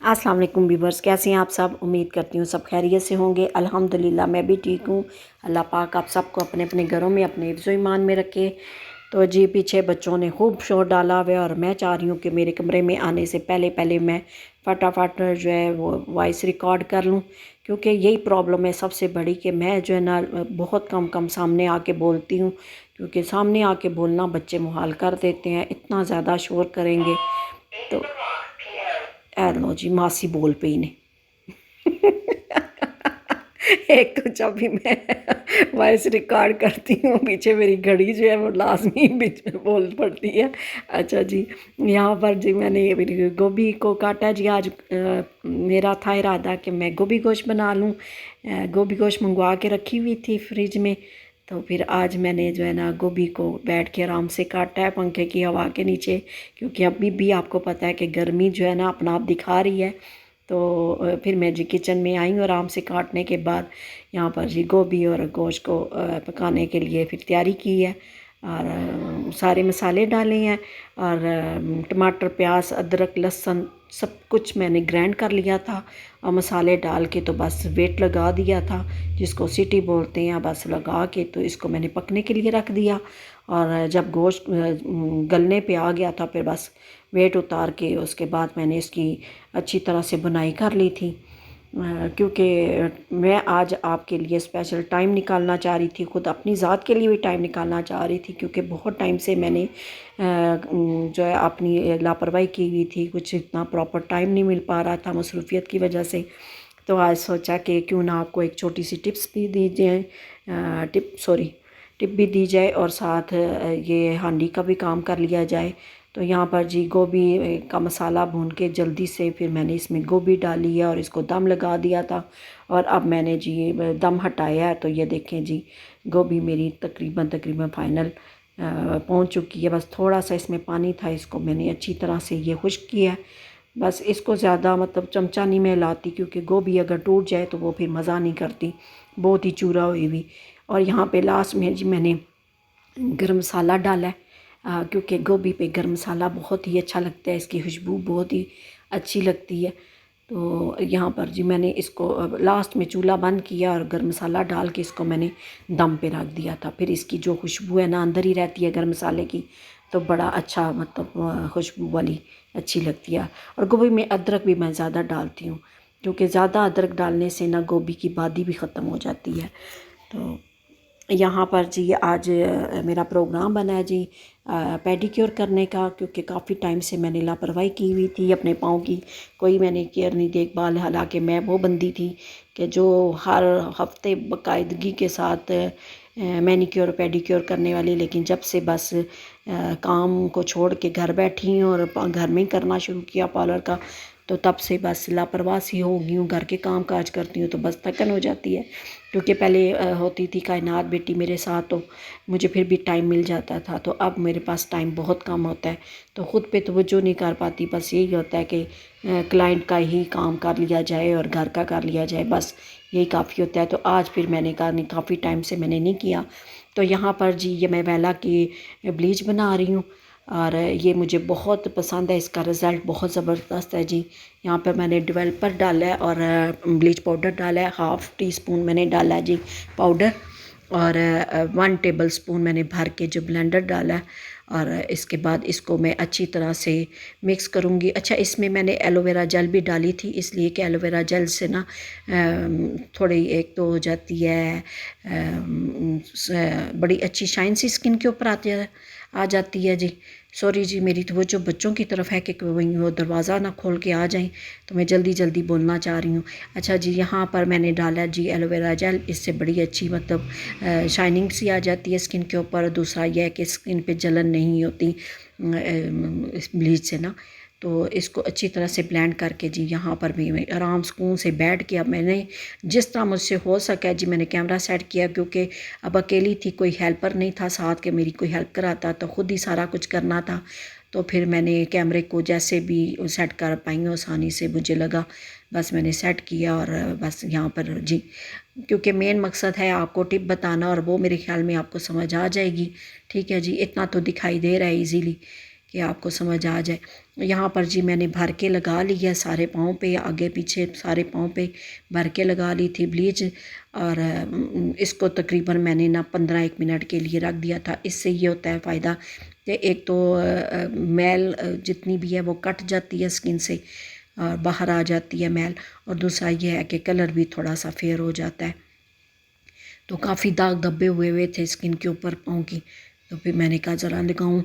अस्सलाम वालेकुम व्यूवर्स, कैसे हैं आप सब। उम्मीद करती हूँ सब खैरियत से होंगे। अल्हम्दुलिल्लाह मैं भी ठीक हूँ। अल्लाह पाक आप सबको अपने अपने घरों में अपने हिफ्ज़ ईमान में रखे। तो जी पीछे बच्चों ने खूब शोर डाला हुआ है और मैं चाह रही हूँ कि मेरे कमरे में आने से पहले पहले मैं फटाफट जो है वो वॉइस रिकॉर्ड कर लूँ, क्योंकि यही प्रॉब्लम है सबसे बड़ी कि मैं जो है ना बहुत कम कम सामने आके बोलती हूँ, क्योंकि सामने आके बोलना बच्चे मुहाल कर देते हैं, इतना ज़्यादा शोर करेंगे। तो लो जी मासी बोल पई ने। एक तो जब भी मैं वॉइस रिकॉर्ड करती हूँ पीछे मेरी घड़ी जो है वो लाजमी बीच में बोल पड़ती है। अच्छा जी, यहाँ पर जी मैंने ये मेरी गोभी को काटा जी। आज मेरा था इरादा कि मैं गोभी गोश्त बना लूँ। गोभी गोश्त मंगवा के रखी हुई थी फ्रिज में, तो फिर आज मैंने जो है ना गोभी को बैठ के आराम से काटा है पंखे की हवा के नीचे, क्योंकि अभी भी आपको पता है कि गर्मी जो है ना अपना आप दिखा रही है। तो फिर मैं जी किचन में आई हूँ आराम से काटने के बाद। यहाँ पर जी गोभी और गोश्त को पकाने के लिए फिर तैयारी की है और सारे मसाले डाले हैं और टमाटर प्याज अदरक लहसुन सब कुछ मैंने ग्राइंड कर लिया था और मसाले डाल के तो बस वेट लगा दिया था, जिसको सीटी बोलते हैं। बस लगा के तो इसको मैंने पकने के लिए रख दिया और जब गोश्त गलने पे आ गया था फिर बस वेट उतार के उसके बाद मैंने इसकी अच्छी तरह से बुनाई कर ली थी। क्योंकि मैं आज आपके लिए स्पेशल टाइम निकालना चाह रही थी, ख़ुद अपनी ज़ात के लिए भी टाइम निकालना चाह रही थी, क्योंकि बहुत टाइम से मैंने जो है अपनी लापरवाही की हुई थी, कुछ इतना प्रॉपर टाइम नहीं मिल पा रहा था मसरूफ़ियत की वजह से। तो आज सोचा कि क्यों ना आपको एक छोटी सी टिप्स भी दी जाए, टिप भी दी जाए और साथ ये हांडी का भी काम कर लिया जाए। तो यहाँ पर जी गोभी का मसाला भून के जल्दी से फिर मैंने इसमें गोभी डाली है और इसको दम लगा दिया था और अब मैंने जी दम हटाया है। तो ये देखें जी गोभी मेरी तकरीबन तकरीबन फाइनल पहुँच चुकी है। बस थोड़ा सा इसमें पानी था, इसको मैंने अच्छी तरह से ये खुश्क किया है। बस इसको ज़्यादा मतलब चमचा नहीं मैं लाती, क्योंकि गोभी अगर टूट जाए तो वो फिर मज़ा नहीं करती, बहुत ही चूरा हुई हुई। और यहाँ पे लास्ट में जी मैंने गरम मसाला डाला है, क्योंकि गोभी पे गरम मसाला बहुत ही अच्छा लगता है, इसकी खुशबू बहुत ही अच्छी लगती है। तो यहाँ पर जी मैंने इसको लास्ट में चूल्हा बंद किया और गरम मसाला डाल के इसको मैंने दम पे रख दिया था। फिर इसकी जो खुशबू है ना अंदर ही रहती है गरम मसाले की, तो बड़ा अच्छा मतलब खुशबू वाली अच्छी लगती है। और गोभी में अदरक भी मैं ज़्यादा डालती हूँ, क्योंकि ज़्यादा अदरक डालने से ना गोभी की बादी भी ख़त्म हो जाती है। तो यहाँ पर जी आज मेरा प्रोग्राम बना है जी पेडिक्योर करने का, क्योंकि काफ़ी टाइम से मैंने लापरवाही की हुई थी अपने पाँव की, कोई मैंने केयर नहीं देखभाल। हालांकि मैं वो बंदी थी कि जो हर हफ्ते बाकायदगी के साथ मैनिक्योर पेडिक्योर करने वाली, लेकिन जब से बस काम को छोड़ के घर बैठी हूँ और घर में ही करना शुरू किया पार्लर का, तो तब से बस लापरवाह सी हो गई हूँ। घर के काम काज करती हूँ तो बस थकन हो जाती है, क्योंकि पहले होती थी कायनात बेटी मेरे साथ, तो मुझे फिर भी टाइम मिल जाता था। तो अब मेरे पास टाइम बहुत कम होता है, तो ख़ुद पे तवज्जो नहीं कर पाती। बस यही होता है कि क्लाइंट का ही काम कर लिया जाए और घर का कर लिया जाए, बस यही काफ़ी होता है। तो आज फिर मैंने कहा नहीं, काफ़ी टाइम से मैंने नहीं किया। तो यहाँ पर जी ये मैं वेला की ब्लीच बना रही हूँ और ये मुझे बहुत पसंद है, इसका रिज़ल्ट बहुत ज़बरदस्त है जी। यहाँ पे मैंने डेवलपर डाला है और ब्लीच पाउडर डाला है, हाफ़ टी स्पून मैंने डाला है जी पाउडर, और 1 टेबल स्पून मैंने भर के जो ब्लेंडर डाला है। और इसके बाद इसको मैं अच्छी तरह से मिक्स करूँगी। अच्छा, इसमें मैंने एलोवेरा जेल भी डाली थी, इसलिए कि एलोवेरा जेल से ना थोड़ी एक तो हो जाती है बड़ी अच्छी शाइन सी स्किन के ऊपर आ जाती है जी। सॉरी जी, मेरी तो वो जो बच्चों की तरफ है कि वहीं वो दरवाज़ा ना खोल के आ जाएं, तो मैं जल्दी जल्दी बोलना चाह रही हूँ। अच्छा जी, यहाँ पर मैंने डाला जी एलोवेरा जेल, इससे बड़ी अच्छी मतलब शाइनिंग सी आ जाती है स्किन के ऊपर। दूसरा यह है कि स्किन पे जलन नहीं होती इस ब्लीच से ना। तो इसको अच्छी तरह से ब्लेंड करके जी यहाँ पर भी मैं आराम सुकून से बैठ के, अब मैंने जिस तरह मुझसे हो सका जी मैंने कैमरा सेट किया, क्योंकि अब अकेली थी, कोई हेल्पर नहीं था साथ के मेरी कोई हेल्प कराता, तो ख़ुद ही सारा कुछ करना था। तो फिर मैंने कैमरे को जैसे भी सेट कर पाई आसानी से मुझे लगा, बस मैंने सेट किया और बस यहाँ पर जी, क्योंकि मेन मकसद है आपको टिप बताना और वो मेरे ख्याल में आपको समझ आ जाएगी। ठीक है जी, इतना तो दिखाई दे रहा है इजीली कि आपको समझ आ जाए। यहाँ पर जी मैंने भर के लगा लिया सारे पाँव पे, आगे पीछे सारे पाँव पे भर के लगा ली थी ब्लीच। और इसको तकरीबन मैंने ना 15-1 मिनट के लिए रख दिया था। इससे ये होता है फ़ायदा कि एक तो मैल जितनी भी है वो कट जाती है स्किन से और बाहर आ जाती है मैल, और दूसरा ये है कि कलर भी थोड़ा सा फेयर हो जाता है। तो काफ़ी दाग धब्बे हुए थे स्किन के ऊपर पाँव की, तो फिर मैंने कहा ज़रा लगाऊं।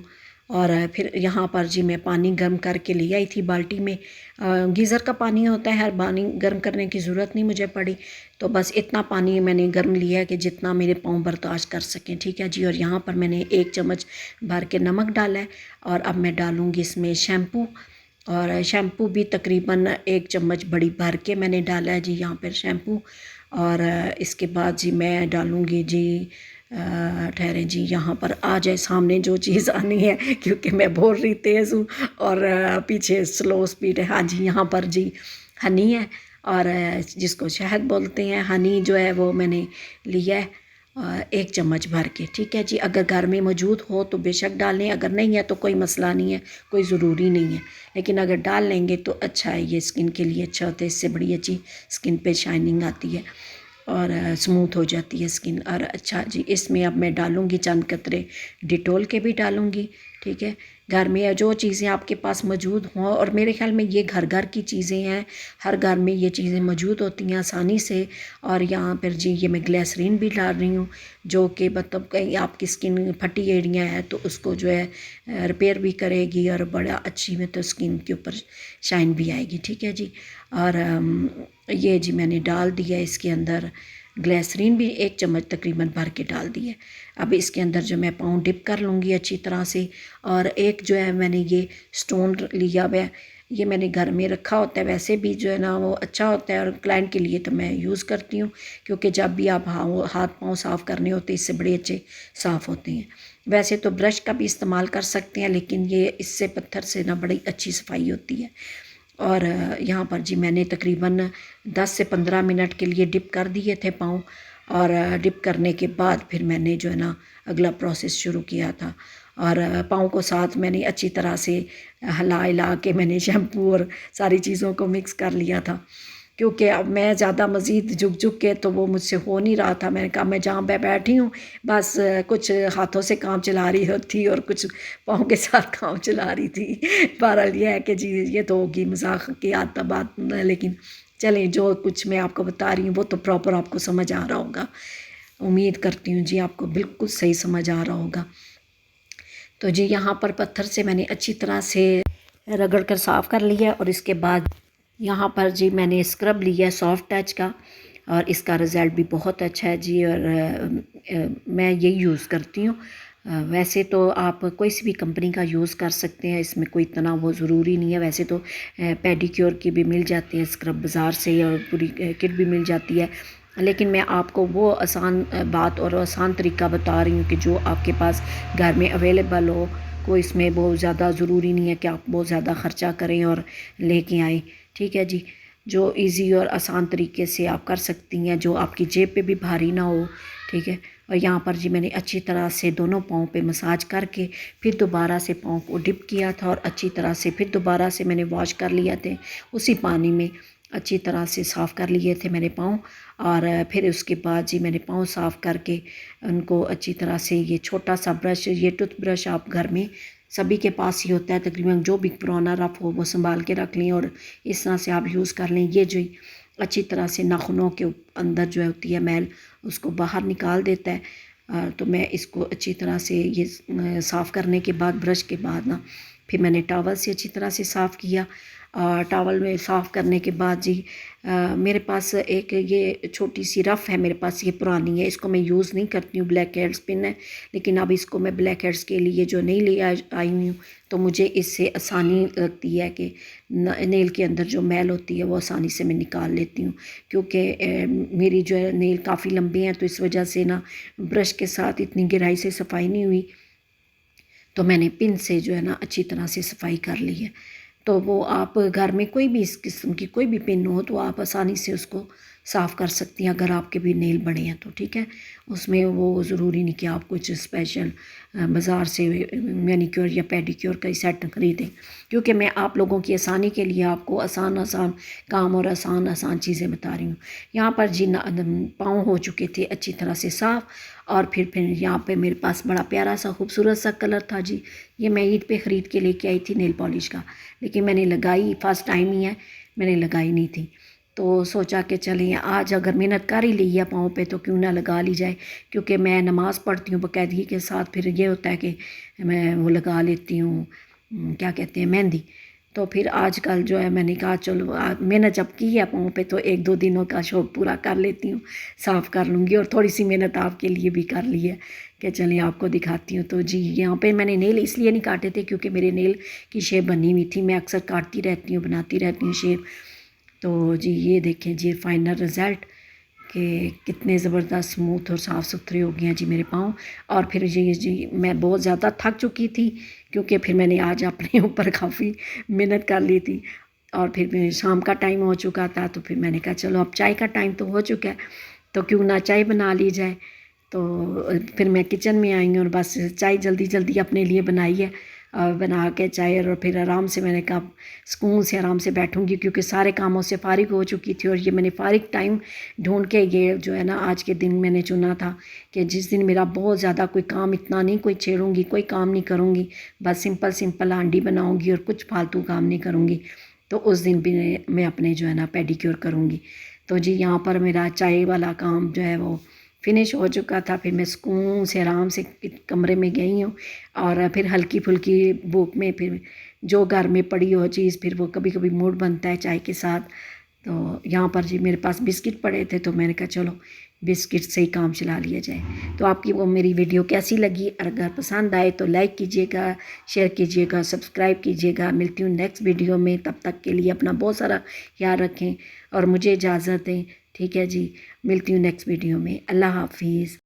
और फिर यहाँ पर जी मैं पानी गर्म करके ले आई थी बाल्टी में। गीज़र का पानी होता है, हर पानी गर्म करने की ज़रूरत नहीं मुझे पड़ी। तो बस इतना पानी मैंने गर्म लिया कि जितना मेरे पाँव बर्दाश्त कर सकें, ठीक है जी। और यहाँ पर मैंने 1 चम्मच भर के नमक डाला है, और अब मैं डालूँगी इसमें शैम्पू। और शैम्पू भी तकरीबन 1 चम्मच बड़ी भर के मैंने डाला है जी यहाँ पर शैम्पू। और इसके बाद जी मैं डालूँगी जी, ठहरें जी, यहाँ पर आ जाए सामने जो चीज़ आनी है, क्योंकि मैं बोल रही तेज़ हूँ और पीछे स्लो स्पीड है। हाँ जी, यहाँ पर जी हनी है, और जिसको शहद बोलते हैं, हनी जो है वो मैंने लिया है 1 चम्मच भर के, ठीक है जी। अगर घर में मौजूद हो तो बेशक डालें, अगर नहीं है तो कोई मसला नहीं है, कोई ज़रूरी नहीं है। लेकिन अगर डाल लेंगे तो अच्छा है, ये स्किन के लिए अच्छा होता है, इससे बड़ी अच्छी स्किन पे शाइनिंग आती है और स्मूथ हो जाती है स्किन। और अच्छा जी, इसमें अब मैं डालूँगी चंद कतरे डिटोल के भी डालूँगी, ठीक है। घर में जो चीज़ें आपके पास मौजूद हों, और मेरे ख्याल में ये घर घर की चीज़ें हैं, हर घर में ये चीज़ें मौजूद होती हैं आसानी से। और यहाँ पर जी ये मैं ग्लिसरीन भी डाल रही हूँ, जो कि मतलब कहीं आपकी स्किन फटी एरिया है तो उसको जो है रिपेयर भी करेगी, और बड़ा अच्छी मतलब स्किन के ऊपर शाइन भी आएगी, ठीक है जी। और ये जी मैंने डाल दिया इसके अंदर ग्लिसरीन भी 1 चम्मच तकरीबन भर के डाल दिया। अब इसके अंदर जो मैं पाँव डिप कर लूँगी अच्छी तरह से। और एक जो है मैंने ये स्टोन लिया हुआ है, ये मैंने घर में रखा होता है, वैसे भी जो है ना वो अच्छा होता है, और क्लाइंट के लिए तो मैं यूज़ करती हूँ, क्योंकि जब भी आप हाथ पाँव साफ़ करने होते हैं इससे बड़े अच्छे साफ़ होते हैं। वैसे तो ब्रश का भी इस्तेमाल कर सकते हैं, लेकिन ये इससे पत्थर से ना बड़ी अच्छी सफाई होती है। और यहाँ पर जी मैंने तकरीबन 10 से 15 मिनट के लिए डिप कर दिए थे पाँव। और डिप करने के बाद फिर मैंने जो है ना अगला प्रोसेस शुरू किया था। और पाँव को साथ मैंने अच्छी तरह से हिला हिला के मैंने शैम्पू और सारी चीज़ों को मिक्स कर लिया था, क्योंकि अब मैं ज़्यादा मज़ीद झुक के तो वो मुझसे हो नहीं रहा था। मैंने कहा मैं जहाँ पे बैठी हूँ बस कुछ हाथों से काम चला रही थी और कुछ पाँव के साथ काम चला रही थी। बहरहाल ये है कि जी ये तो होगी मजाक की आता बात, लेकिन चलें, जो कुछ मैं आपको बता रही हूँ वो तो प्रॉपर आपको समझ आ रहा होगा। उम्मीद करती हूँ जी आपको बिल्कुल सही समझ आ रहा होगा। तो जी यहाँ पर पत्थर से मैंने अच्छी तरह से रगड़ कर साफ़ कर लिया, और इसके बाद यहाँ पर जी मैंने स्क्रब लिया सॉफ्ट टच का, और इसका रिज़ल्ट भी बहुत अच्छा है जी। और मैं यही यूज़ करती हूँ। वैसे तो आप कोई सी भी कंपनी का यूज़ कर सकते हैं, इसमें कोई इतना वो ज़रूरी नहीं है। वैसे तो पेडिक्योर की भी मिल जाती है स्क्रब बाज़ार से, और पूरी किट भी मिल जाती है। लेकिन मैं आपको वो आसान बात और आसान तरीका बता रही हूँ कि जो आपके पास घर में अवेलेबल हो। कोई इसमें बहुत ज़्यादा ज़रूरी नहीं है कि आप बहुत ज़्यादा ख़र्चा करें और लेके आएँ, ठीक है जी। जो इजी और आसान तरीके से आप कर सकती हैं, जो आपकी जेब पे भी भारी ना हो, ठीक है। और यहाँ पर जी मैंने अच्छी तरह से दोनों पाँव पे मसाज करके फिर दोबारा से पाँव को डिप किया था, और अच्छी तरह से फिर दोबारा से मैंने वॉश कर लिया थे उसी पानी में, अच्छी तरह से साफ़ कर लिए थे मैंने पाँव। और फिर उसके बाद जी मैंने पाँव साफ़ करके उनको अच्छी तरह से, ये छोटा सा ब्रश, ये टूथ ब्रश आप घर में सभी के पास ही होता है तकरीबन, जो भी पुराना रफ हो वो संभाल के रख लें और इस तरह से आप यूज़ कर लें। ये जो अच्छी तरह से नाखूनों के अंदर जो होती है मैल उसको बाहर निकाल देता है। तो मैं इसको अच्छी तरह से ये साफ़ करने के बाद, ब्रश के बाद ना, फिर मैंने टॉवल से अच्छी तरह से साफ़ किया। टॉवल में साफ़ करने के बाद जी मेरे पास एक ये छोटी सी रफ़ है, मेरे पास ये पुरानी है, इसको मैं यूज़ नहीं करती हूँ, ब्लैक हेड्स पिन है। लेकिन अब इसको मैं ब्लैक हेड्स के लिए जो नहीं ले आई हूँ, तो मुझे इससे आसानी लगती है कि नेल के अंदर जो मैल होती है वो आसानी से मैं निकाल लेती हूँ। क्योंकि मेरी जो है नेल काफ़ी लंबे हैं, तो इस वजह से ना ब्रश के साथ इतनी गहराई से सफाई नहीं हुई, तो मैंने पिन से जो है ना अच्छी तरह से सफाई कर ली है। तो वो आप घर में कोई भी इस किस्म की कोई भी पिन हो तो आप आसानी से उसको साफ़ कर सकती हैं अगर आपके भी नेल बड़े हैं तो, ठीक है। उसमें वो ज़रूरी नहीं कि आप कुछ स्पेशल बाज़ार से मैनीक्योर या पेडिक्योर का ही सेट ख़रीदें, क्योंकि मैं आप लोगों की आसानी के लिए आपको आसान आसान काम और आसान आसान चीज़ें बता रही हूँ। यहाँ पर जी पाँव हो चुके थे अच्छी तरह से साफ़, और फिर यहाँ पे मेरे पास बड़ा प्यारा सा खूबसूरत सा कलर था जी। ये मैं ईद पे ख़रीद के लेके आई थी नेल पॉलिश का, लेकिन मैंने लगाई, फर्स्ट टाइम ही है, मैंने लगाई नहीं थी। तो सोचा कि चलिए आज अगर मेहनत कर ही ली है पाँव पे तो क्यों ना लगा ली जाए, क्योंकि मैं नमाज़ पढ़ती हूँ बाकायदगी के साथ, फिर ये होता है कि मैं वो लगा लेती हूँ क्या कहते हैं, मेहंदी। तो फिर आजकल जो है मैंने कहा चलो मेहनत जब की है पाँव पे तो 1-2 दिनों का शौक़ पूरा कर लेती हूँ, साफ़ कर लूँगी, और थोड़ी सी मेहनत आपके लिए भी कर ली है कि चलिए आपको दिखाती हूँ। तो जी यहाँ पे मैंने नेल इसलिए नहीं काटे थे क्योंकि मेरे नेल की शेप बनी हुई थी, मैं अक्सर काटती रहती हूँ, बनाती रहती हूँ शेप। तो जी ये देखें जी फाइनल रिज़ल्ट कि कितने ज़बरदस्त स्मूथ और साफ़ सुथरे हो गए हैं जी मेरे पाँव। और फिर जी मैं बहुत ज़्यादा थक चुकी थी, क्योंकि फिर मैंने आज अपने ऊपर काफ़ी मेहनत कर ली थी, और फिर शाम का टाइम हो चुका था, तो फिर मैंने कहा चलो अब चाय का टाइम तो हो चुका है, तो क्यों ना चाय बना ली जाए। तो फिर मैं किचन में आई हूँ और बस चाय जल्दी जल्दी अपने लिए बनाई है, बना के चाय, और फिर आराम से मैंने कहा सुकून से आराम से बैठूंगी, क्योंकि सारे कामों से फारिग हो चुकी थी। और ये मैंने फारिग टाइम ढूंढ के ये जो है ना आज के दिन मैंने चुना था कि जिस दिन मेरा बहुत ज़्यादा कोई काम, इतना नहीं कोई छेड़ूंगी, कोई काम नहीं करूँगी, बस सिंपल सिंपल हांडी बनाऊँगी और कुछ फालतू काम नहीं करूँगी, तो उस दिन भी मैं अपने जो है ना पेडिक्योर करूँगी। तो जी यहाँ पर मेरा चाय वाला काम जो है वो फिनिश हो चुका था। फिर मैं सुकून से आराम से कमरे में गई हूँ, और फिर हल्की फुल्की भूख में फिर जो घर में पड़ी हो चीज़, फिर वो कभी कभी मूड बनता है चाय के साथ। तो यहाँ पर जी मेरे पास बिस्किट पड़े थे, तो मैंने कहा चलो बिस्किट से ही काम चला लिया जाए। तो आपकी वो मेरी वीडियो कैसी लगी, अगर पसंद आए तो लाइक कीजिएगा, शेयर कीजिएगा, सब्सक्राइब कीजिएगा। मिलती हूँ नेक्स्ट वीडियो में, तब तक के लिए अपना बहुत सारा ख्याल रखें और मुझे इजाज़त दें, ठीक है जी। मिलती हूँ नेक्स्ट वीडियो में, अल्लाह हाफिज़।